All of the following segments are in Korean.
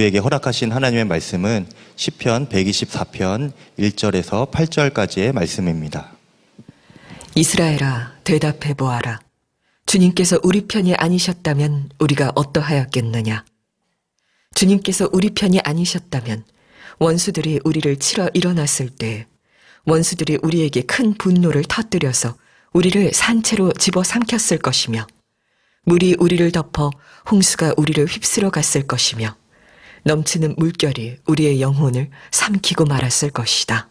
우리에게 허락하신 하나님의 말씀은 시편 124편 1절에서 8절까지의 말씀입니다. 이스라엘아, 대답해 보아라. 주님께서 우리 편이 아니셨다면 우리가 어떠하였겠느냐? 주님께서 우리 편이 아니셨다면 원수들이 우리를 치러 일어났을 때 원수들이 우리에게 큰 분노를 터뜨려서 우리를 산채로 집어삼켰을 것이며 물이 우리를 덮어 홍수가 우리를 휩쓸어 갔을 것이며 넘치는 물결이 우리의 영혼을 삼키고 말았을 것이다.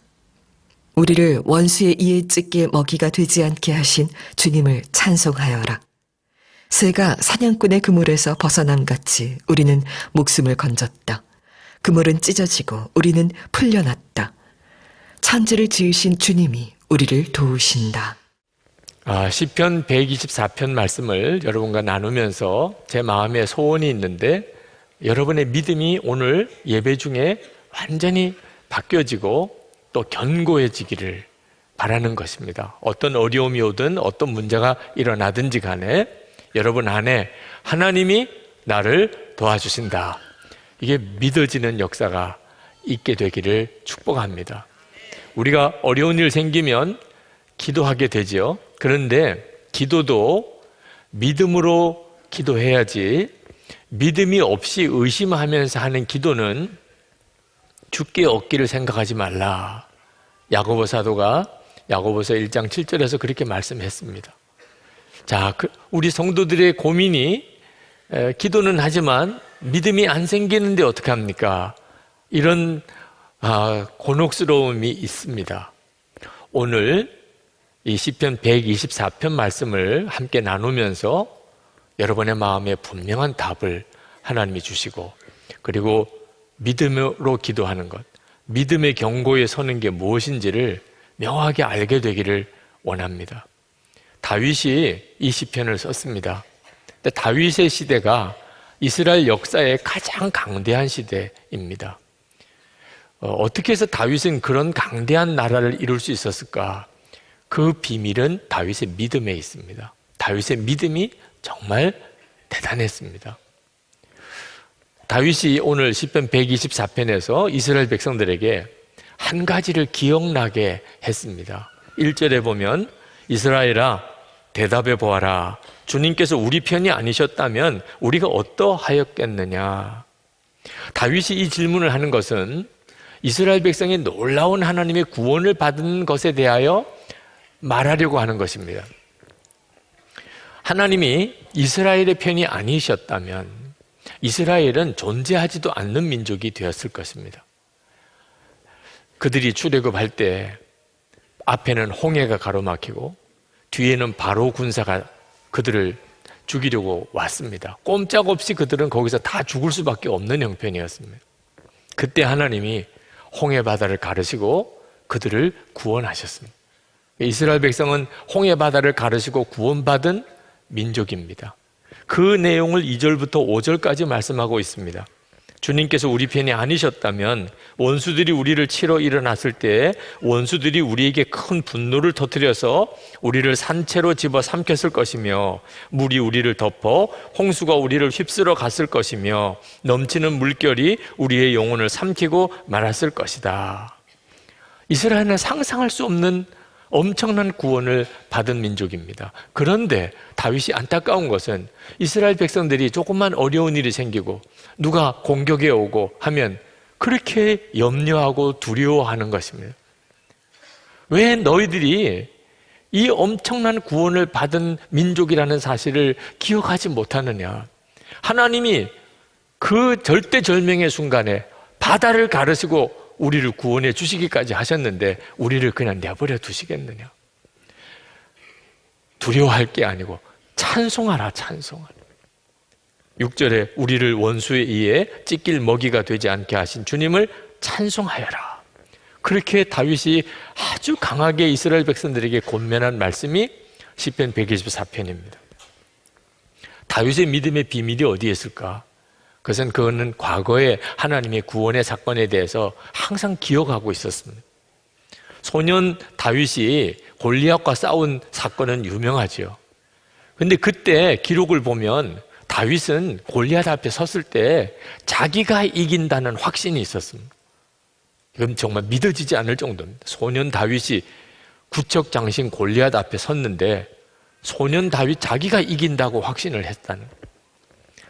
우리를 원수의 이에 찢게 먹이가 되지 않게 하신 주님을 찬송하여라. 새가 사냥꾼의 그물에서 벗어남같이 우리는 목숨을 건졌다. 그물은 찢어지고 우리는 풀려났다. 천지를 지으신 주님이 우리를 도우신다. 시편 124편 말씀을 여러분과 나누면서 제 마음에 소원이 있는데, 여러분의 믿음이 오늘 예배 중에 완전히 바뀌어지고 또 견고해지기를 바라는 것입니다. 어떤 어려움이 오든 어떤 문제가 일어나든지 간에 여러분 안에 하나님이 나를 도와주신다, 이게 믿어지는 역사가 있게 되기를 축복합니다. 우리가 어려운 일 생기면 기도하게 되죠. 그런데 기도도 믿음으로 기도해야지, 믿음이 없이 의심하면서 하는 기도는 죽게 얻기를 생각하지 말라. 야고보 사도가 야고보서 1장 7절에서 그렇게 말씀했습니다. 자, 우리 성도들의 고민이 기도는 하지만 믿음이 안 생기는데 어떡합니까? 이런 곤혹스러움이 있습니다. 오늘 이 시편 124편 말씀을 함께 나누면서 여러분의 마음에 분명한 답을 하나님이 주시고, 그리고 믿음으로 기도하는 것, 믿음의 경고에 서는 게 무엇인지를 명확하게 알게 되기를 원합니다. 다윗이 이 시편을 썼습니다. 근데 다윗의 시대가 이스라엘 역사의 가장 강대한 시대입니다. 어떻게 해서 다윗은 그런 강대한 나라를 이룰 수 있었을까? 그 비밀은 다윗의 믿음에 있습니다. 다윗의 믿음이 정말 대단했습니다. 다윗이 오늘 시편 124편에서 이스라엘 백성들에게 한 가지를 기억나게 했습니다. 1절에 보면 이스라엘아, 대답해 보아라. 주님께서 우리 편이 아니셨다면 우리가 어떠하였겠느냐? 다윗이 이 질문을 하는 것은 이스라엘 백성이 놀라운 하나님의 구원을 받은 것에 대하여 말하려고 하는 것입니다. 하나님이 이스라엘의 편이 아니셨다면 이스라엘은 존재하지도 않는 민족이 되었을 것입니다. 그들이 출애굽할 때 앞에는 홍해가 가로막히고 뒤에는 바로 군사가 그들을 죽이려고 왔습니다. 꼼짝없이 그들은 거기서 다 죽을 수밖에 없는 형편이었습니다. 그때 하나님이 홍해 바다를 가르시고 그들을 구원하셨습니다. 이스라엘 백성은 홍해 바다를 가르시고 구원받은 민족입니다. 그 내용을 2절부터 5절까지 말씀하고 있습니다. 주님께서 우리 편이 아니셨다면 원수들이 우리를 치러 일어났을 때 원수들이 우리에게 큰 분노를 터뜨려서 우리를 산채로 집어 삼켰을 것이며 물이 우리를 덮어 홍수가 우리를 휩쓸어 갔을 것이며 넘치는 물결이 우리의 영혼을 삼키고 말았을 것이다. 이스라엘은 상상할 수 없는 엄청난 구원을 받은 민족입니다. 그런데 다윗이 안타까운 것은 이스라엘 백성들이 조금만 어려운 일이 생기고 누가 공격해 오고 하면 그렇게 염려하고 두려워하는 것입니다. 왜 너희들이 이 엄청난 구원을 받은 민족이라는 사실을 기억하지 못하느냐? 하나님이 그 절대절명의 순간에 바다를 가르시고 우리를 구원해 주시기까지 하셨는데 우리를 그냥 내버려 두시겠느냐? 두려워할 게 아니고 찬송하라, 찬송하라. 6절에 우리를 원수에 의해 찢길 먹이가 되지 않게 하신 주님을 찬송하여라. 그렇게 다윗이 아주 강하게 이스라엘 백성들에게 권면한 말씀이 시편 124편입니다. 다윗의 믿음의 비밀이 어디에 있을까? 그거는 과거의 하나님의 구원의 사건에 대해서 항상 기억하고 있었습니다. 소년 다윗이 골리앗과 싸운 사건은 유명하죠. 그런데 그때 기록을 보면 다윗은 골리앗 앞에 섰을 때 자기가 이긴다는 확신이 있었습니다. 이건 정말 믿어지지 않을 정도입니다. 소년 다윗이 구척 장신 골리앗 앞에 섰는데 소년 다윗 자기가 이긴다고 확신을 했다는 거예요.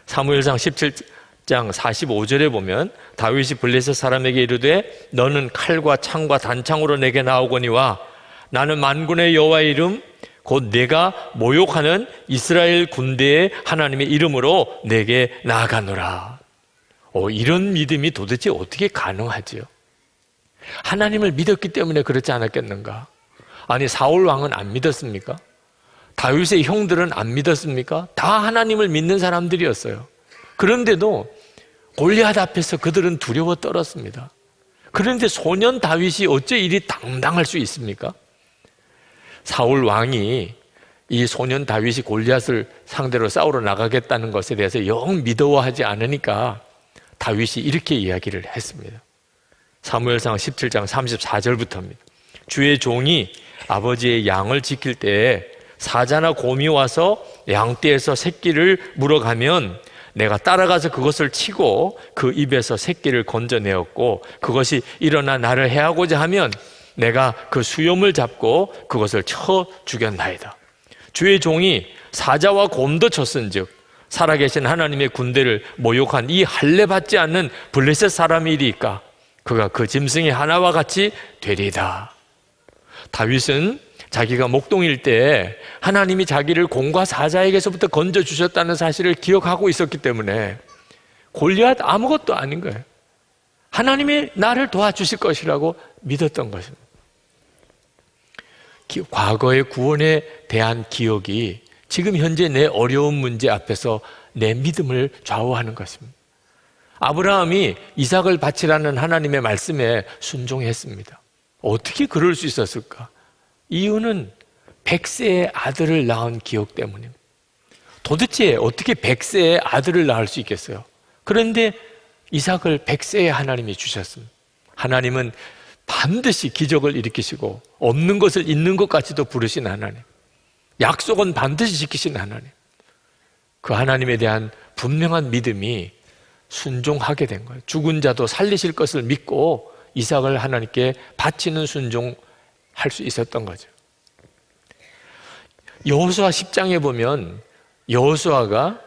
사무엘상 17장 45절에 보면 다윗이 블레셋 사람에게 이르되 너는 칼과 창과 단창으로 내게 나오거니와 나는 만군의 여호와의 이름 곧 내가 모욕하는 이스라엘 군대의 하나님의 이름으로 내게 나아가노라. 이런 믿음이 도대체 어떻게 가능하지요? 하나님을 믿었기 때문에 그렇지 않았겠는가? 아니, 사울 왕은 안 믿었습니까? 다윗의 형들은 안 믿었습니까? 다 하나님을 믿는 사람들이었어요. 그런데도 골리앗 앞에서 그들은 두려워 떨었습니다. 그런데 소년 다윗이 어째 이리 당당할 수 있습니까? 사울 왕이 이 소년 다윗이 골리앗을 상대로 싸우러 나가겠다는 것에 대해서 영 믿어하지 않으니까 다윗이 이렇게 이야기를 했습니다. 사무엘상 17장 34절부터입니다. 주의 종이 아버지의 양을 지킬 때에 사자나 곰이 와서 양떼에서 새끼를 물어가면 내가 따라가서 그것을 치고 그 입에서 새끼를 건져내었고 그것이 일어나 나를 해하고자 하면 내가 그 수염을 잡고 그것을 쳐 죽였나이다. 주의 종이 사자와 곰도 쳤은즉 살아계신 하나님의 군대를 모욕한 이 할례 받지 않는 블레셋 사람이리까 그가 그 짐승의 하나와 같이 되리이다. 다윗은 자기가 목동일 때 하나님이 자기를 곰과 사자에게서부터 건져주셨다는 사실을 기억하고 있었기 때문에 골리앗 아무것도 아닌 거예요. 하나님이 나를 도와주실 것이라고 믿었던 것입니다. 과거의 구원에 대한 기억이 지금 현재 내 어려운 문제 앞에서 내 믿음을 좌우하는 것입니다. 아브라함이 이삭을 바치라는 하나님의 말씀에 순종했습니다. 어떻게 그럴 수 있었을까? 이유는 100세의 아들을 낳은 기억 때문입니다. 도대체 어떻게 100세의 아들을 낳을 수 있겠어요? 그런데 이삭을 100세의 하나님이 주셨습니다. 하나님은 반드시 기적을 일으키시고 없는 것을 있는 것 같이도 부르신 하나님, 약속은 반드시 지키신 하나님, 그 하나님에 대한 분명한 믿음이 순종하게 된 거예요. 죽은 자도 살리실 것을 믿고 이삭을 하나님께 바치는 순종할 수 있었던 거죠. 여호수아 10장에 보면 여호수아가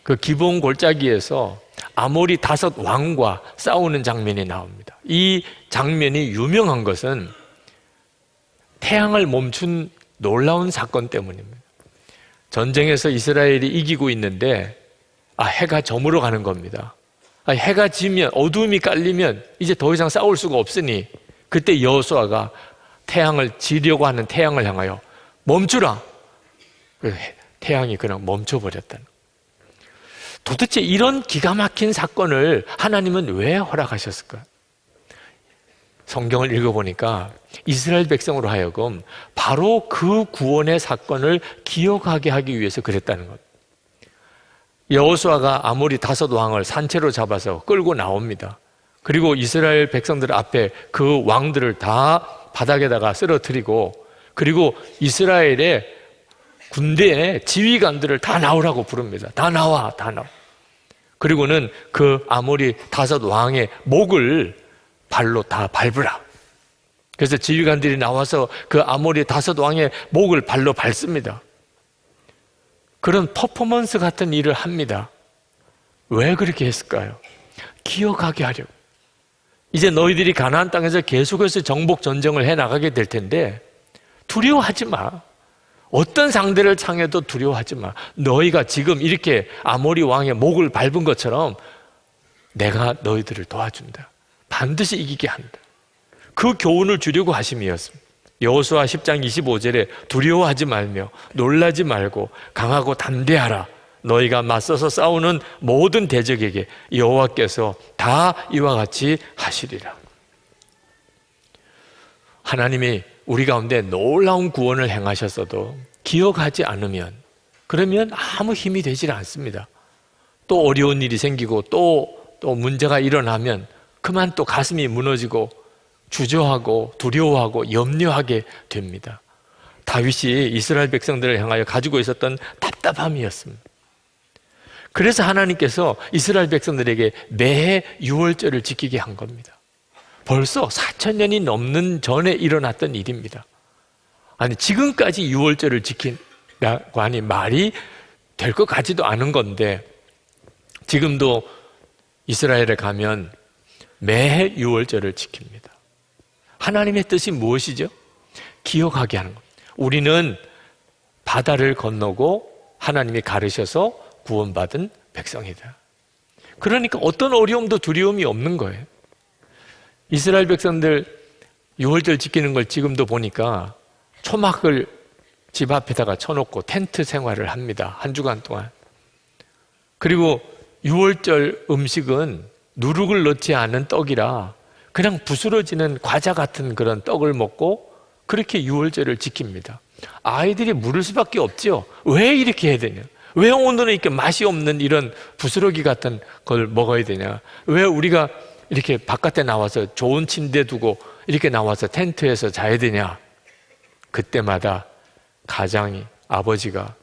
그 기브온 골짜기에서 아모리 5 왕과 싸우는 장면이 나옵니다. 이 장면이 유명한 것은 태양을 멈춘 놀라운 사건 때문입니다. 전쟁에서 이스라엘이 이기고 있는데 해가 저물어 가는 겁니다. 해가 지면, 어두움이 깔리면 이제 더 이상 싸울 수가 없으니 그때 여호수아가 태양을 지려고 하는 태양을 향하여 멈추라. 태양이 그냥 멈춰버렸다는. 도대체 이런 기가 막힌 사건을 하나님은 왜 허락하셨을까요? 성경을 읽어보니까 이스라엘 백성으로 하여금 바로 그 구원의 사건을 기억하게 하기 위해서 그랬다는 것. 여호수아가 아모리 5 왕을 산채로 잡아서 끌고 나옵니다. 그리고 이스라엘 백성들 앞에 그 왕들을 다 바닥에다가 쓰러뜨리고, 그리고 이스라엘의 군대의 지휘관들을 다 나오라고 부릅니다. 다 나와, 다 나와. 그리고는 그 아모리 5 왕의 목을 발로 다 밟으라. 그래서 지휘관들이 나와서 그 아모리 5 왕의 목을 발로 밟습니다. 그런 퍼포먼스 같은 일을 합니다. 왜 그렇게 했을까요? 기억하게 하려고. 이제 너희들이 가나안 땅에서 계속해서 정복 전쟁을 해나가게 될 텐데 두려워하지 마. 어떤 상대를 향해도 두려워하지 마. 너희가 지금 이렇게 아모리 왕의 목을 밟은 것처럼 내가 너희들을 도와준다. 반드시 이기게 한다. 그 교훈을 주려고 하심이었습니다. 여호수아 10장 25절에 두려워하지 말며 놀라지 말고 강하고 담대하라. 너희가 맞서서 싸우는 모든 대적에게 여호와께서 다 이와 같이 하시리라. 하나님이 우리 가운데 놀라운 구원을 행하셨어도 기억하지 않으면, 그러면 아무 힘이 되질 않습니다. 또 어려운 일이 생기고 또 문제가 일어나면 그만 또 가슴이 무너지고 주저하고 두려워하고 염려하게 됩니다. 다윗이 이스라엘 백성들을 향하여 가지고 있었던 답답함이었습니다. 그래서 하나님께서 이스라엘 백성들에게 매해 유월절을 지키게 한 겁니다. 벌써 4,000년이 넘는 전에 일어났던 일입니다. 아니, 지금까지 유월절을 지킨다고 하니 말이 될 것 같지도 않은 건데, 지금도 이스라엘에 가면 매해 유월절을 지킵니다. 하나님의 뜻이 무엇이죠? 기억하게 하는 겁니다. 우리는 바다를 건너고 하나님이 가르셔서 구원받은 백성이다. 그러니까 어떤 어려움도 두려움이 없는 거예요. 이스라엘 백성들 유월절 지키는 걸 지금도 보니까 초막을 집 앞에다가 쳐놓고 텐트 생활을 합니다. 한 주간 동안. 그리고 유월절 음식은 누룩을 넣지 않은 떡이라 그냥 부스러지는 과자 같은 그런 떡을 먹고 그렇게 유월절을 지킵니다. 아이들이 물을 수밖에 없죠. 왜 이렇게 해야 되냐? 왜 오늘은 이렇게 맛이 없는 이런 부스러기 같은 걸 먹어야 되냐? 왜 우리가 이렇게 바깥에 나와서 좋은 침대 두고 이렇게 나와서 텐트에서 자야 되냐? 그때마다 가장이, 아버지가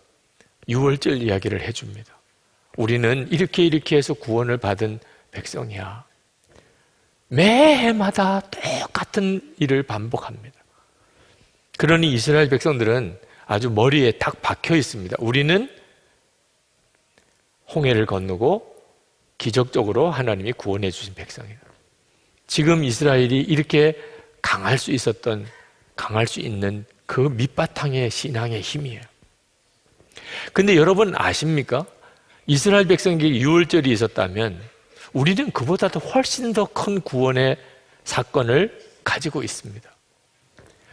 유월절 이야기를 해줍니다. 우리는 이렇게 해서 구원을 받은 백성이야. 매해마다 똑같은 일을 반복합니다. 그러니 이스라엘 백성들은 아주 머리에 딱 박혀 있습니다. 우리는 홍해를 건너고 기적적으로 하나님이 구원해 주신 백성이다. 지금 이스라엘이 이렇게 강할 수 있는 그 밑바탕의 신앙의 힘이에요. 근데 여러분 아십니까? 이스라엘 백성에게 유월절이 있었다면 우리는 그보다도 훨씬 더 큰 구원의 사건을 가지고 있습니다.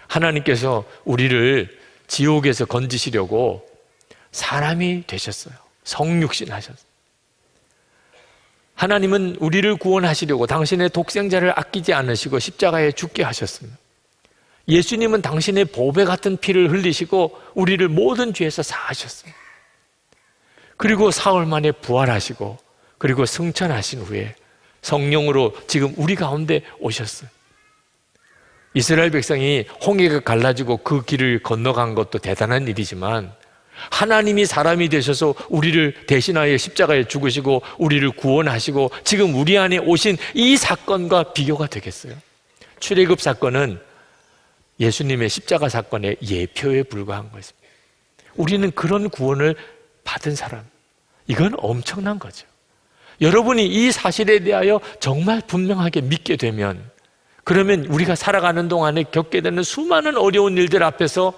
하나님께서 우리를 지옥에서 건지시려고 사람이 되셨어요. 성육신 하셨어요. 하나님은 우리를 구원하시려고 당신의 독생자를 아끼지 않으시고 십자가에 죽게 하셨습니다. 예수님은 당신의 보배 같은 피를 흘리시고 우리를 모든 죄에서 사하셨습니다. 그리고 사흘 만에 부활하시고 그리고 승천하신 후에 성령으로 지금 우리 가운데 오셨어요. 이스라엘 백성이 홍해가 갈라지고 그 길을 건너간 것도 대단한 일이지만 하나님이 사람이 되셔서 우리를 대신하여 십자가에 죽으시고 우리를 구원하시고 지금 우리 안에 오신 이 사건과 비교가 되겠어요? 출애굽 사건은 예수님의 십자가 사건의 예표에 불과한 것입니다. 우리는 그런 구원을 받은 사람, 이건 엄청난 거죠. 여러분이 이 사실에 대하여 정말 분명하게 믿게 되면 그러면 우리가 살아가는 동안에 겪게 되는 수많은 어려운 일들 앞에서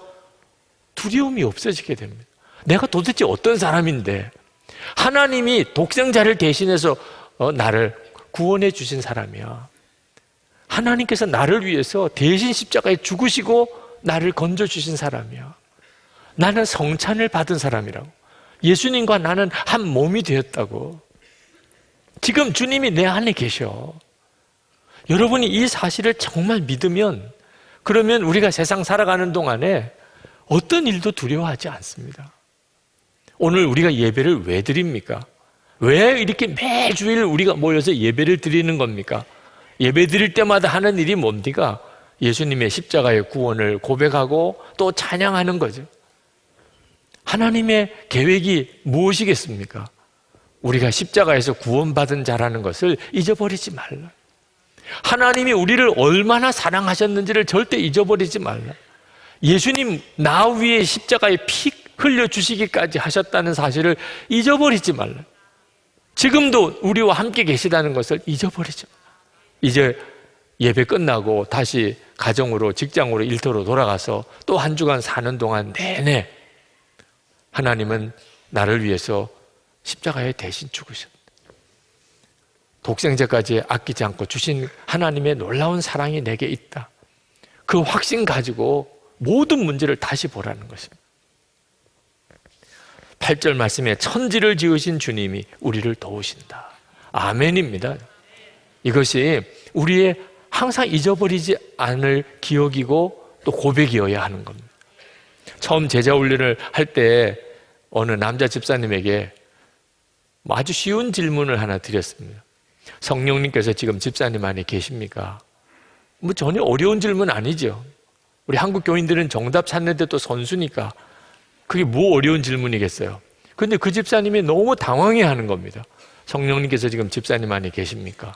두려움이 없어지게 됩니다. 내가 도대체 어떤 사람인데 하나님이 독생자를 대신해서 나를 구원해 주신 사람이야. 하나님께서 나를 위해서 대신 십자가에 죽으시고 나를 건져주신 사람이야. 나는 성찬을 받은 사람이라고. 예수님과 나는 한 몸이 되었다고. 지금 주님이 내 안에 계셔. 여러분이 이 사실을 정말 믿으면 그러면 우리가 세상 살아가는 동안에 어떤 일도 두려워하지 않습니다. 오늘 우리가 예배를 왜 드립니까? 왜 이렇게 매주일 우리가 모여서 예배를 드리는 겁니까? 예배 드릴 때마다 하는 일이 뭡니까? 예수님의 십자가의 구원을 고백하고 또 찬양하는 거죠. 하나님의 계획이 무엇이겠습니까? 우리가 십자가에서 구원받은 자라는 것을 잊어버리지 말라. 하나님이 우리를 얼마나 사랑하셨는지를 절대 잊어버리지 말라. 예수님 나 위에 십자가에 피 흘려주시기까지 하셨다는 사실을 잊어버리지 말라. 지금도 우리와 함께 계시다는 것을 잊어버리지 말라. 이제 예배 끝나고 다시 가정으로 직장으로 일터로 돌아가서 또 한 주간 사는 동안 내내 하나님은 나를 위해서 십자가에 대신 죽으셨다. 독생자까지 아끼지 않고 주신 하나님의 놀라운 사랑이 내게 있다. 그 확신 가지고 모든 문제를 다시 보라는 것입니다. 8절 말씀에 천지를 지으신 주님이 우리를 도우신다. 아멘입니다. 이것이 우리의 항상 잊어버리지 않을 기억이고 또 고백이어야 하는 겁니다. 처음 제자 훈련을 할 때 어느 남자 집사님에게 아주 쉬운 질문을 하나 드렸습니다. 성령님께서 지금 집사님 안에 계십니까? 뭐 전혀 어려운 질문 아니죠. 우리 한국 교인들은 정답 찾는 데 또 선수니까 그게 뭐 어려운 질문이겠어요. 근데 그 집사님이 너무 당황해 하는 겁니다. 성령님께서 지금 집사님 안에 계십니까?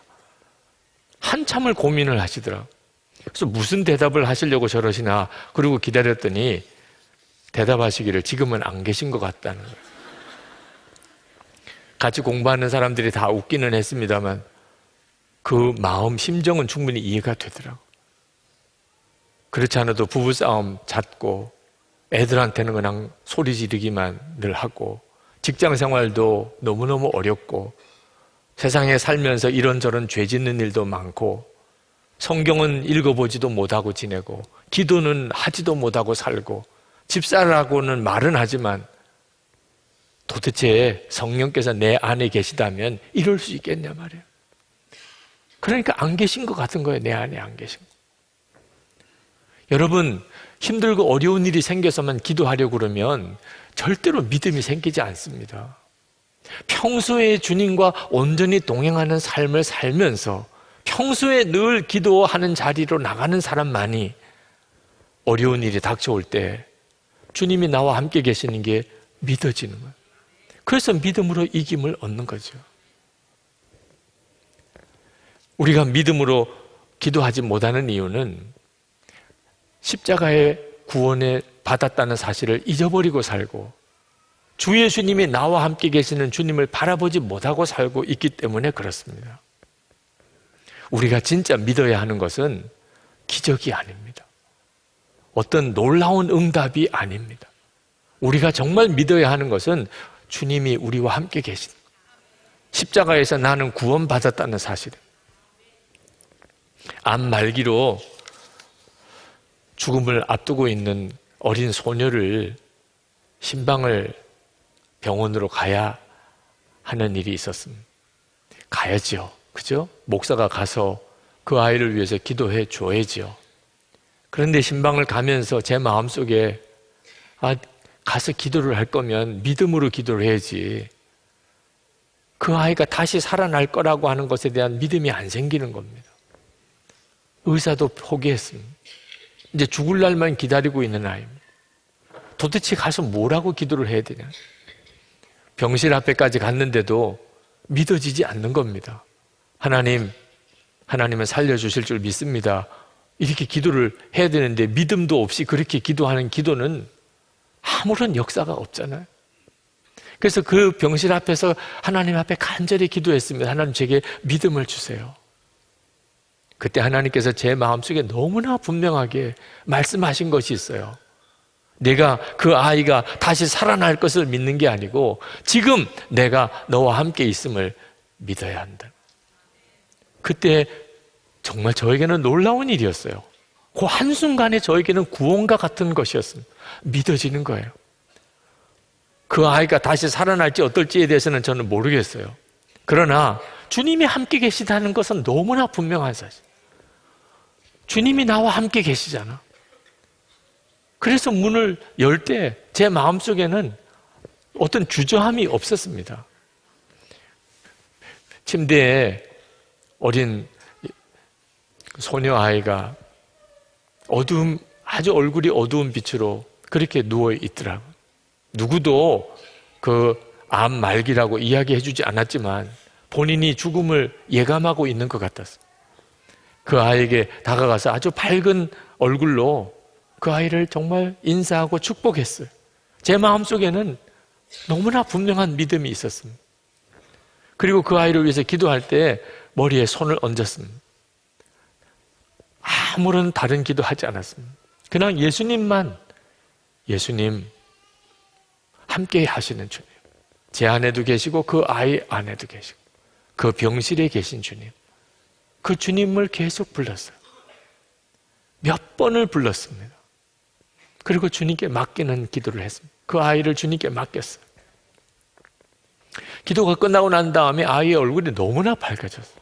한참을 고민을 하시더라고요. 그래서 무슨 대답을 하시려고 저러시나, 그리고 기다렸더니 대답하시기를 지금은 안 계신 것 같다는 거예요. 같이 공부하는 사람들이 다 웃기는 했습니다만 그 마음, 심정은 충분히 이해가 되더라고요. 그렇지 않아도 부부싸움 잦고 애들한테는 그냥 소리 지르기만 늘 하고 직장 생활도 너무너무 어렵고 세상에 살면서 이런저런 죄 짓는 일도 많고 성경은 읽어보지도 못하고 지내고 기도는 하지도 못하고 살고 집사라고는 말은 하지만 도대체 성령께서 내 안에 계시다면 이럴 수 있겠냐 말이에요. 그러니까 안 계신 것 같은 거예요. 내 안에 안 계신 거. 여러분, 힘들고 어려운 일이 생겨서만 기도하려고 그러면 절대로 믿음이 생기지 않습니다. 평소에 주님과 온전히 동행하는 삶을 살면서 평소에 늘 기도하는 자리로 나가는 사람만이 어려운 일이 닥쳐올 때 주님이 나와 함께 계시는 게 믿어지는 거예요. 그래서 믿음으로 이김을 얻는 거죠. 우리가 믿음으로 기도하지 못하는 이유는 십자가의 구원을 받았다는 사실을 잊어버리고 살고 주 예수님이 나와 함께 계시는 주님을 바라보지 못하고 살고 있기 때문에 그렇습니다. 우리가 진짜 믿어야 하는 것은 기적이 아닙니다. 어떤 놀라운 응답이 아닙니다. 우리가 정말 믿어야 하는 것은 주님이 우리와 함께 계신 십자가에서 나는 구원받았다는 사실입니다. 암 말기로 죽음을 앞두고 있는 어린 소녀를 신방을 병원으로 가야 하는 일이 있었습니다. 가야지요. 그죠? 목사가 가서 그 아이를 위해서 기도해 줘야지요. 그런데 신방을 가면서 제 마음속에 가서 기도를 할 거면 믿음으로 기도를 해야지. 그 아이가 다시 살아날 거라고 하는 것에 대한 믿음이 안 생기는 겁니다. 의사도 포기했습니다. 이제 죽을 날만 기다리고 있는 아이입니다. 도대체 가서 뭐라고 기도를 해야 되냐? 병실 앞에까지 갔는데도 믿어지지 않는 겁니다. 하나님은 살려주실 줄 믿습니다. 이렇게 기도를 해야 되는데 믿음도 없이 그렇게 기도하는 기도는 아무런 역사가 없잖아요. 그래서 그 병실 앞에서 하나님 앞에 간절히 기도했습니다. 하나님 제게 믿음을 주세요. 그때 하나님께서 제 마음속에 너무나 분명하게 말씀하신 것이 있어요. 내가 그 아이가 다시 살아날 것을 믿는 게 아니고 지금 내가 너와 함께 있음을 믿어야 한다. 그때 정말 저에게는 놀라운 일이었어요. 그 한순간에 저에게는 구원과 같은 것이었습니다. 믿어지는 거예요. 그 아이가 다시 살아날지 어떨지에 대해서는 저는 모르겠어요. 그러나 주님이 함께 계시다는 것은 너무나 분명한 사실. 주님이 나와 함께 계시잖아. 그래서 문을 열 때 제 마음속에는 어떤 주저함이 없었습니다. 침대에 어린 소녀 아이가 아주 얼굴이 어두운 빛으로 그렇게 누워 있더라고요. 누구도 그 암 말기라고 이야기해 주지 않았지만 본인이 죽음을 예감하고 있는 것 같았어요. 그 아이에게 다가가서 아주 밝은 얼굴로 그 아이를 정말 인사하고 축복했어요. 제 마음속에는 너무나 분명한 믿음이 있었습니다. 그리고 그 아이를 위해서 기도할 때 머리에 손을 얹었습니다. 아무런 다른 기도하지 않았습니다. 그냥 예수님 함께 하시는 주님, 제 안에도 계시고 그 아이 안에도 계시고 그 병실에 계신 주님, 그 주님을 계속 불렀어요. 몇 번을 불렀습니다. 그리고 주님께 맡기는 기도를 했습니다. 그 아이를 주님께 맡겼어요. 기도가 끝나고 난 다음에 아이의 얼굴이 너무나 밝아졌어요.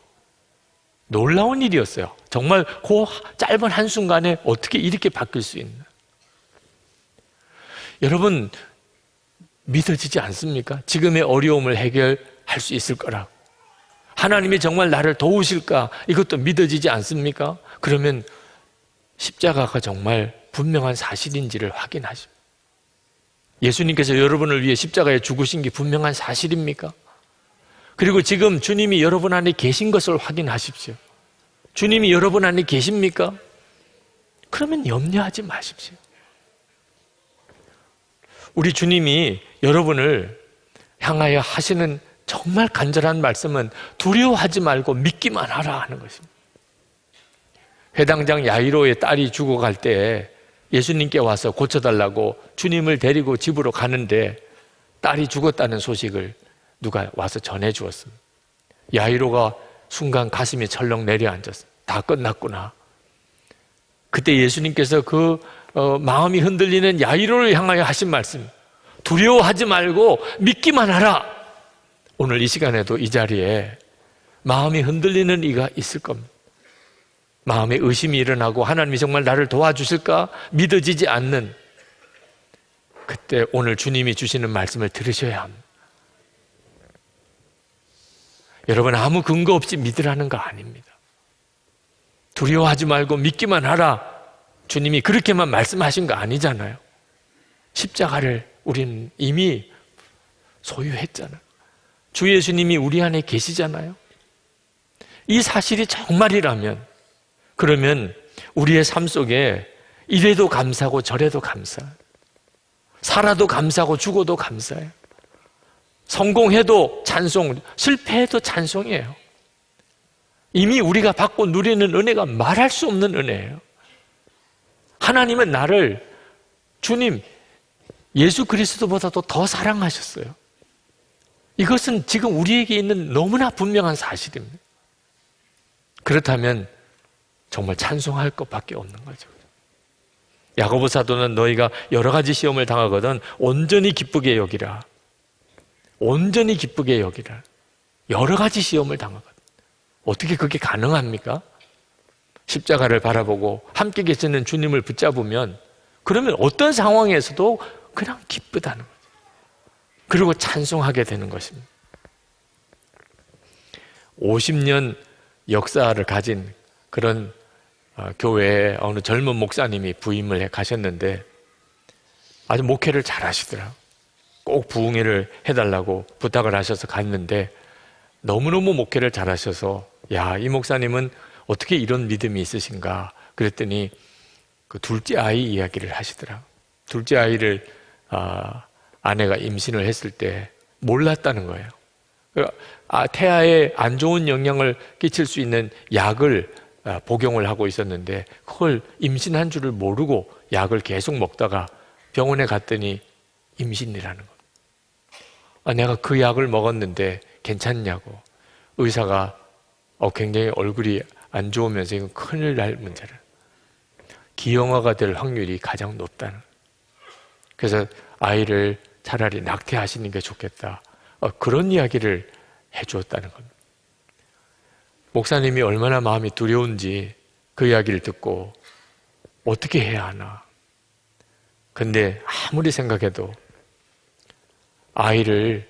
놀라운 일이었어요. 정말 그 짧은 한순간에 어떻게 이렇게 바뀔 수 있나. 여러분, 믿어지지 않습니까? 지금의 어려움을 해결할 수 있을 거라고. 하나님이 정말 나를 도우실까? 이것도 믿어지지 않습니까? 그러면 십자가가 정말 분명한 사실인지를 확인하십니다. 예수님께서 여러분을 위해 십자가에 죽으신 게 분명한 사실입니까? 그리고 지금 주님이 여러분 안에 계신 것을 확인하십시오. 주님이 여러분 안에 계십니까? 그러면 염려하지 마십시오. 우리 주님이 여러분을 향하여 하시는 정말 간절한 말씀은 두려워하지 말고 믿기만 하라 하는 것입니다. 회당장 야이로의 딸이 죽어갈 때 예수님께 와서 고쳐달라고 주님을 데리고 집으로 가는데 딸이 죽었다는 소식을 누가 와서 전해주었습니다. 야이로가 순간 가슴이 철렁 내려앉았습니다. 다 끝났구나. 그때 예수님께서 그 마음이 흔들리는 야이로를 향하여 하신 말씀, 두려워하지 말고 믿기만 하라. 오늘 이 시간에도 이 자리에 마음이 흔들리는 이가 있을 겁니다. 마음에 의심이 일어나고 하나님이 정말 나를 도와주실까 믿어지지 않는, 그때 오늘 주님이 주시는 말씀을 들으셔야 합니다. 여러분, 아무 근거 없이 믿으라는 거 아닙니다. 두려워하지 말고 믿기만 하라. 주님이 그렇게만 말씀하신 거 아니잖아요. 십자가를 우리는 이미 소유했잖아요. 주 예수님이 우리 안에 계시잖아요. 이 사실이 정말이라면, 그러면 우리의 삶 속에 이래도 감사하고 저래도 감사해요. 살아도 감사하고 죽어도 감사해요. 성공해도 찬송, 실패해도 찬송이에요. 이미 우리가 받고 누리는 은혜가 말할 수 없는 은혜예요. 하나님은 나를, 주님 예수 그리스도보다도 더 사랑하셨어요. 이것은 지금 우리에게 있는 너무나 분명한 사실입니다. 그렇다면 정말 찬송할 것밖에 없는 거죠. 야고보 사도는 너희가 여러 가지 시험을 당하거든 온전히 기쁘게 여기라. 온전히 기쁘게 여기라. 여러 가지 시험을 당하거든. 어떻게 그게 가능합니까? 십자가를 바라보고 함께 계시는 주님을 붙잡으면, 그러면 어떤 상황에서도 그냥 기쁘다는 거죠. 그리고 찬송하게 되는 것입니다. 50년 역사를 가진 그런 교회에 어느 젊은 목사님이 부임을 해 가셨는데 아주 목회를 잘 하시더라고요. 꼭 부흥회를 해달라고 부탁을 하셔서 갔는데 너무너무 목회를 잘 하셔서, 야, 이 목사님은 어떻게 이런 믿음이 있으신가 그랬더니 그 둘째 아이 이야기를 하시더라고요. 둘째 아이를 아내가 임신을 했을 때 몰랐다는 거예요. 태아에 안 좋은 영향을 끼칠 수 있는 약을 복용을 하고 있었는데 그걸 임신한 줄을 모르고 약을 계속 먹다가 병원에 갔더니 임신이라는 거예요. 내가 그 약을 먹었는데 괜찮냐고. 의사가 굉장히 얼굴이 안 좋으면서 이건 큰일 날 문제라. 기형아가 될 확률이 가장 높다는 거예요. 그래서 아이를 차라리 낙태하시는 게 좋겠다. 그런 이야기를 해주었다는 겁니다. 목사님이 얼마나 마음이 두려운지 그 이야기를 듣고 어떻게 해야 하나. 근데 아무리 생각해도 아이를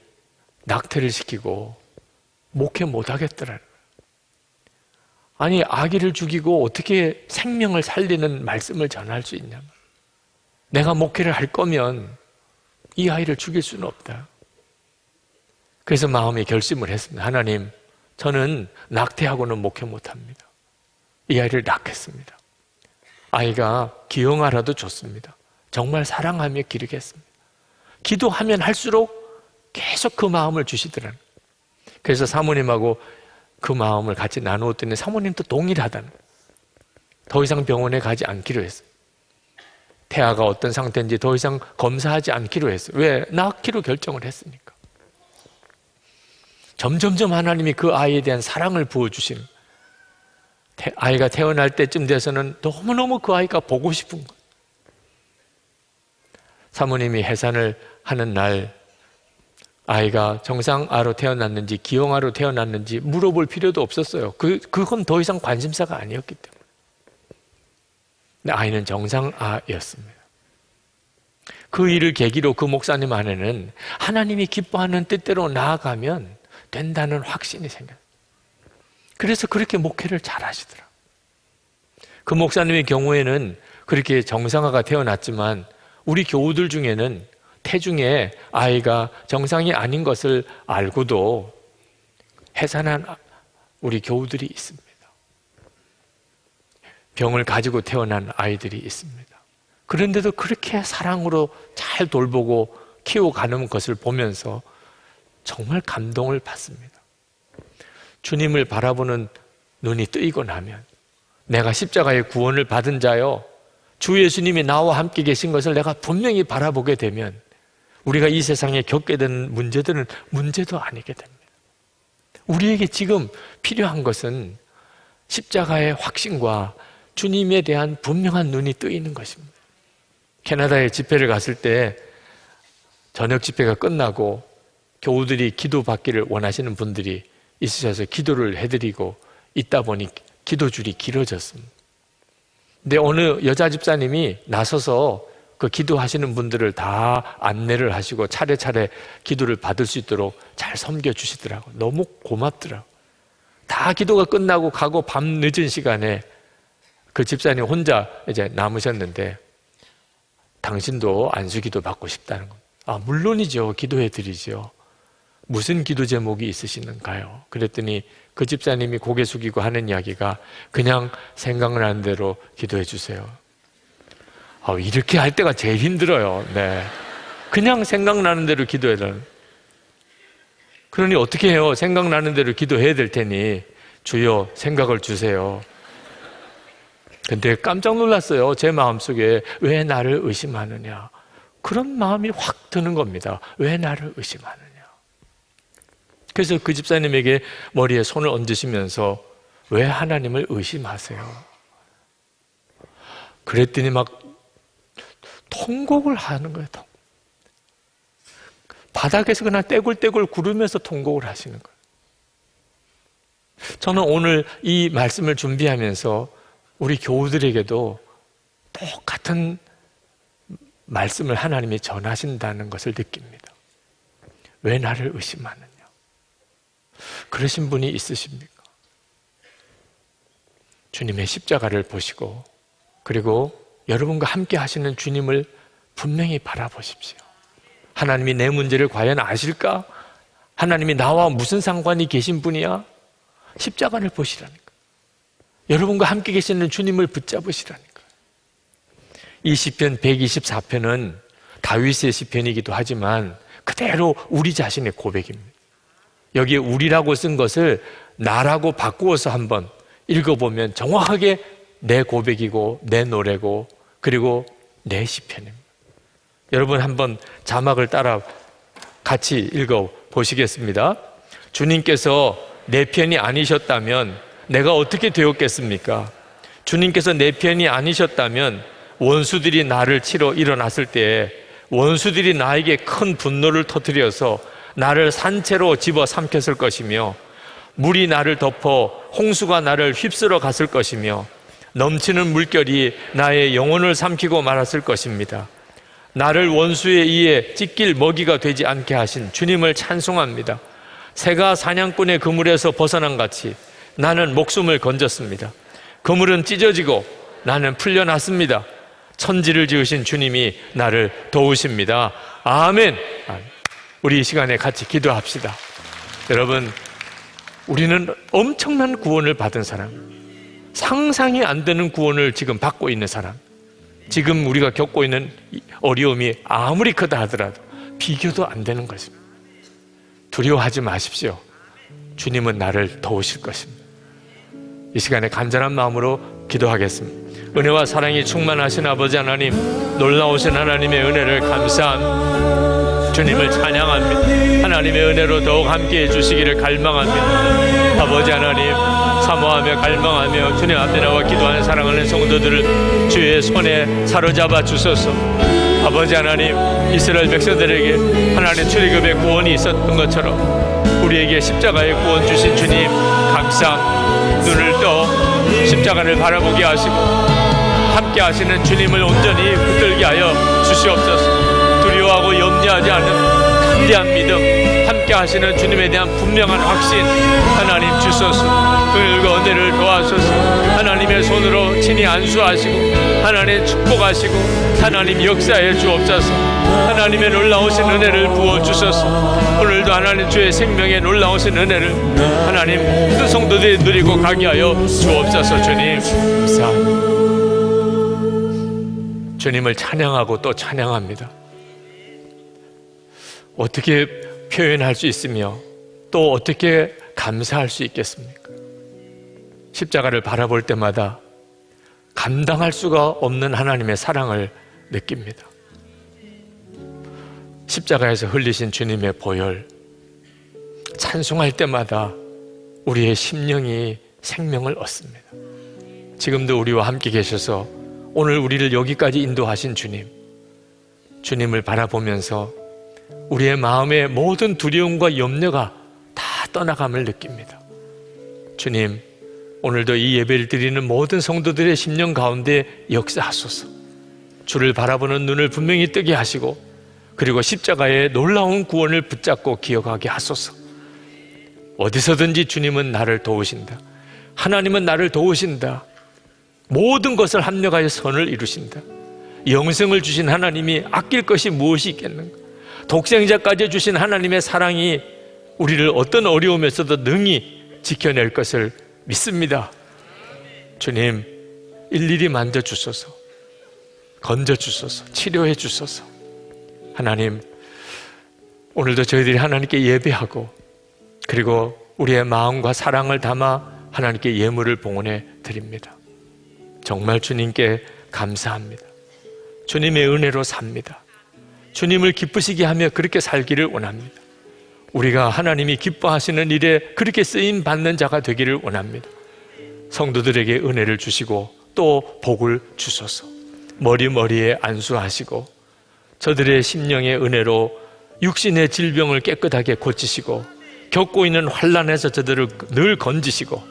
낙태를 시키고 목회 못하겠더라는 거예요. 아니, 아기를 죽이고 어떻게 생명을 살리는 말씀을 전할 수 있냐. 내가 목회를 할 거면 이 아이를 죽일 수는 없다. 그래서 마음에 결심을 했습니다. 하나님, 저는 낙태하고는 목회 못합니다. 이 아이를 낳겠습니다. 아이가 기형아라도 좋습니다. 정말 사랑하며 기르겠습니다. 기도하면 할수록 계속 그 마음을 주시더라는 거예요. 그래서 사모님하고 그 마음을 같이 나누었더니 사모님도 동일하다는 거예요. 더 이상 병원에 가지 않기로 했어요. 태아가 어떤 상태인지 더 이상 검사하지 않기로 했어요. 왜? 낳기로 결정을 했으니까. 점점점 하나님이 그 아이에 대한 사랑을 부어주시는, 아이가 태어날 때쯤 돼서는 너무너무 그 아이가 보고 싶은 거예요. 사모님이 해산을 하는 날 아이가 정상아로 태어났는지 기형아로 태어났는지 물어볼 필요도 없었어요. 그건 더 이상 관심사가 아니었기 때문에. 근데 아이는 정상아였습니다. 그 일을 계기로 그 목사님 안에는 하나님이 기뻐하는 뜻대로 나아가면 된다는 확신이 생겼어요. 그래서 그렇게 목회를 잘 하시더라고요. 그 목사님의 경우에는 그렇게 정상아가 태어났지만 우리 교우들 중에는 태중에 아이가 정상이 아닌 것을 알고도 해산한 우리 교우들이 있습니다. 병을 가지고 태어난 아이들이 있습니다. 그런데도 그렇게 사랑으로 잘 돌보고 키워가는 것을 보면서 정말 감동을 받습니다. 주님을 바라보는 눈이 뜨이고 나면 내가 십자가의 구원을 받은 자요, 주 예수님이 나와 함께 계신 것을 내가 분명히 바라보게 되면 우리가 이 세상에 겪게 되는 문제들은 문제도 아니게 됩니다. 우리에게 지금 필요한 것은 십자가의 확신과 주님에 대한 분명한 눈이 뜨이는 것입니다. 캐나다에 집회를 갔을 때 저녁 집회가 끝나고 교우들이 기도받기를 원하시는 분들이 있으셔서 기도를 해드리고 있다 보니 기도줄이 길어졌습니다. 근데 어느 여자 집사님이 나서서 그 기도하시는 분들을 다 안내를 하시고 차례차례 기도를 받을 수 있도록 잘 섬겨주시더라고요. 너무 고맙더라고요. 다 기도가 끝나고 가고 밤 늦은 시간에 그 집사님 혼자 이제 남으셨는데 당신도 안수기도 받고 싶다는 겁니다. 아, 물론이죠. 기도해 드리죠. 무슨 기도 제목이 있으시는가요? 그랬더니 그 집사님이 고개 숙이고 하는 이야기가 그냥 생각나는 대로 기도해 주세요. 이렇게 할 때가 제일 힘들어요. 네. 그냥 생각나는 대로 기도해달라는. 그러니 어떻게 해요? 생각나는 대로 기도해야 될 테니 주여 생각을 주세요. 근데 깜짝 놀랐어요. 제 마음속에 왜 나를 의심하느냐, 그런 마음이 확 드는 겁니다. 왜 나를 의심하느냐. 그래서 그 집사님에게 머리에 손을 얹으시면서 왜 하나님을 의심하세요? 그랬더니 막 통곡을 하는 거예요. 바닥에서 그냥 떼굴떼굴 구르면서 통곡을 하시는 거예요. 저는 오늘 이 말씀을 준비하면서 우리 교우들에게도 똑같은 말씀을 하나님이 전하신다는 것을 느낍니다. 왜 나를 의심하느냐? 그러신 분이 있으십니까? 주님의 십자가를 보시고 그리고 여러분과 함께 하시는 주님을 분명히 바라보십시오. 하나님이 내 문제를 과연 아실까? 하나님이 나와 무슨 상관이 계신 분이야? 십자가를 보시라니까. 여러분과 함께 계시는 주님을 붙잡으시라니까. 이 시편 124편은 다윗의 시편이기도 하지만 그대로 우리 자신의 고백입니다. 여기에 우리라고 쓴 것을 나라고 바꾸어서 한번 읽어보면 정확하게 내 고백이고 내 노래고 그리고 내 시편입니다. 여러분 한번 자막을 따라 같이 읽어보시겠습니다. 주님께서 내 편이 아니셨다면 내가 어떻게 되었겠습니까? 주님께서 내 편이 아니셨다면 원수들이 나를 치러 일어났을 때에 원수들이 나에게 큰 분노를 터뜨려서 나를 산채로 집어 삼켰을 것이며 물이 나를 덮어 홍수가 나를 휩쓸어 갔을 것이며 넘치는 물결이 나의 영혼을 삼키고 말았을 것입니다. 나를 원수에 의해 찢길 먹이가 되지 않게 하신 주님을 찬송합니다. 새가 사냥꾼의 그물에서 벗어난 같이 나는 목숨을 건졌습니다. 그물은 찢어지고 나는 풀려났습니다. 천지를 지으신 주님이 나를 도우십니다. 아멘. 우리 이 시간에 같이 기도합시다. 여러분, 우리는 엄청난 구원을 받은 사람, 상상이 안 되는 구원을 지금 받고 있는 사람, 지금 우리가 겪고 있는 어려움이 아무리 크다 하더라도 비교도 안 되는 것입니다. 두려워하지 마십시오. 주님은 나를 도우실 것입니다. 이 시간에 간절한 마음으로 기도하겠습니다. 은혜와 사랑이 충만하신 아버지 하나님, 놀라우신 하나님의 은혜를 감사합니다. 주님을 찬양합니다. 하나님의 은혜로 더욱 함께해 주시기를 갈망합니다. 아버지 하나님, 사모하며 갈망하며 주님 앞에 나와 기도하는 사랑하는 성도들을 주의 손에 사로잡아 주소서. 아버지 하나님, 이스라엘 백성들에게 하나님의 출애굽의 구원이 있었던 것처럼 우리에게 십자가의 구원 주신 주님 감사. 눈을 떠 십자가를 바라보게 하시고 함께 하시는 주님을 온전히 붙들게 하여 주시옵소서. 두려워하고 염려하지 않는 담대한 믿음, 함께 하시는 주님에 대한 분명한 확신 하나님 주소서. 은혜와 은혜를 도와소서. 하나님의 손으로 친히 안수하시고 하나님 축복하시고 하나님 역사해 주옵소서. 하나님의 놀라우신 은혜를 부어주소서. 오늘도 하나님 주의 생명에 놀라우신 은혜를 하나님 모든 성도들이 누리고 가게 하여 주옵소서. 주님 감사합니다. 주님을 찬양하고 또 찬양합니다. 어떻게 표현할 수 있으며 또 어떻게 감사할 수 있겠습니까? 십자가를 바라볼 때마다 감당할 수가 없는 하나님의 사랑을 느낍니다. 십자가에서 흘리신 주님의 보혈, 찬송할 때마다 우리의 심령이 생명을 얻습니다. 지금도 우리와 함께 계셔서 오늘 우리를 여기까지 인도하신 주님을 바라보면서 우리의 마음의 모든 두려움과 염려가 다 떠나감을 느낍니다. 주님, 오늘도 이 예배를 드리는 모든 성도들의 심령 가운데 역사하소서. 주를 바라보는 눈을 분명히 뜨게 하시고 그리고 십자가의 놀라운 구원을 붙잡고 기억하게 하소서. 어디서든지 주님은 나를 도우신다. 하나님은 나를 도우신다. 모든 것을 합력하여 선을 이루신다. 영생을 주신 하나님이 아낄 것이 무엇이 있겠는가? 독생자까지 주신 하나님의 사랑이 우리를 어떤 어려움에서도 능히 지켜낼 것을 믿습니다. 주님, 일일이 만져주소서. 건져주소서. 치료해 주소서. 하나님, 오늘도 저희들이 하나님께 예배하고 그리고 우리의 마음과 사랑을 담아 하나님께 예물을 봉헌해 드립니다. 정말 주님께 감사합니다. 주님의 은혜로 삽니다. 주님을 기쁘시게 하며 그렇게 살기를 원합니다. 우리가 하나님이 기뻐하시는 일에 그렇게 쓰임 받는 자가 되기를 원합니다. 성도들에게 은혜를 주시고 또 복을 주소서. 머리에 안수하시고 저들의 심령의 은혜로 육신의 질병을 깨끗하게 고치시고 겪고 있는 환난에서 저들을 늘 건지시고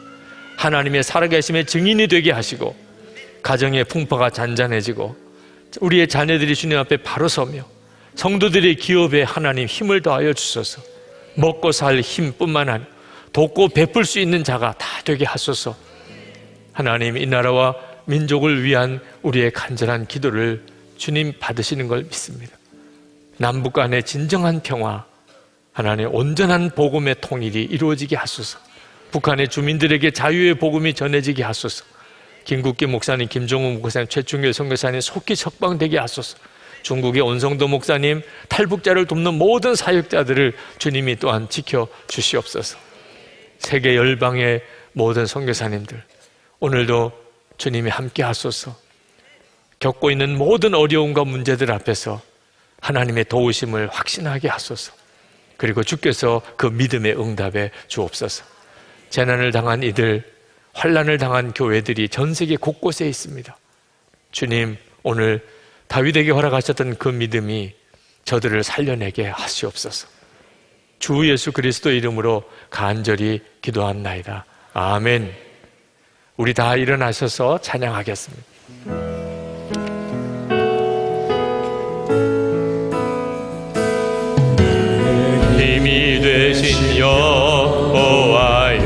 하나님의 살아계심의 증인이 되게 하시고 가정의 풍파가 잔잔해지고 우리의 자녀들이 주님 앞에 바로 서며 성도들의 기업에 하나님 힘을 더하여 주소서. 먹고 살 힘뿐만 아니라 돕고 베풀 수 있는 자가 다 되게 하소서. 하나님, 이 나라와 민족을 위한 우리의 간절한 기도를 주님 받으시는 걸 믿습니다. 남북 간의 진정한 평화, 하나님 온전한 복음의 통일이 이루어지게 하소서. 북한의 주민들에게 자유의 복음이 전해지게 하소서. 김국기 목사님, 김종우 목사님, 최충길 선교사님 속히 석방되게 하소서. 중국의 온성도 목사님, 탈북자를 돕는 모든 사역자들을 주님이 또한 지켜주시옵소서. 세계 열방의 모든 선교사님들, 오늘도 주님이 함께 하소서. 겪고 있는 모든 어려움과 문제들 앞에서 하나님의 도우심을 확신하게 하소서. 그리고 주께서 그 믿음의 응답에 주옵소서. 재난을 당한 이들, 환난을 당한 교회들이 전 세계 곳곳에 있습니다. 주님, 오늘 다윗에게 허락하셨던 그 믿음이 저들을 살려내게 하시옵소서. 주 예수 그리스도 이름으로 간절히 기도합나이다. 아멘. 우리 다 일어나셔서 찬양하겠습니다. 힘이 되신 여호와여,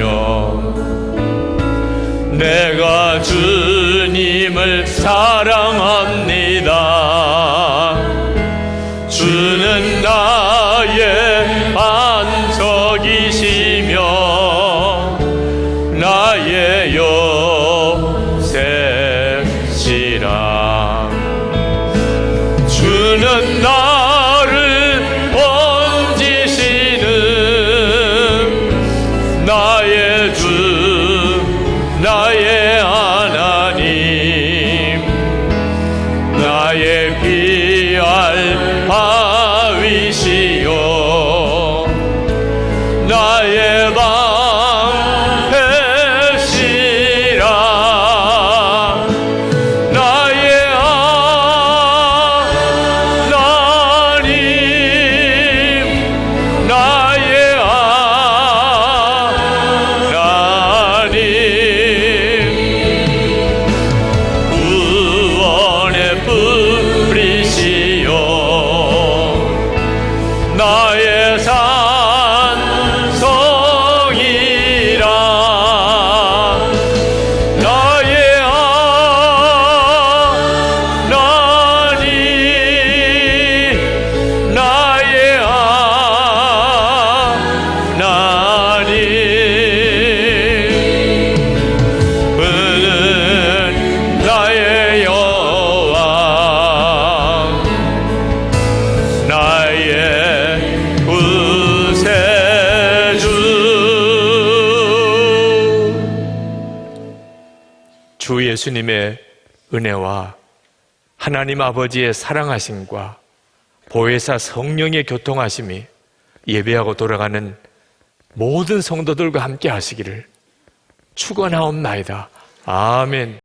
내가 주님을 사랑합니다. 주는 나의 반석이시며 나의 요새시라. 주는 나를 번지시는 나의 주, 나의 하나님, 나의 피할 바위시요 나의 방패시라. 나의 하나님, 나의 하나님, 구원의 뿌리 주 예수님의 은혜와 하나님 아버지의 사랑하심과 보혜사 성령의 교통하심이 예배하고 돌아가는 모든 성도들과 함께 하시기를 축원하옵나이다. 아멘.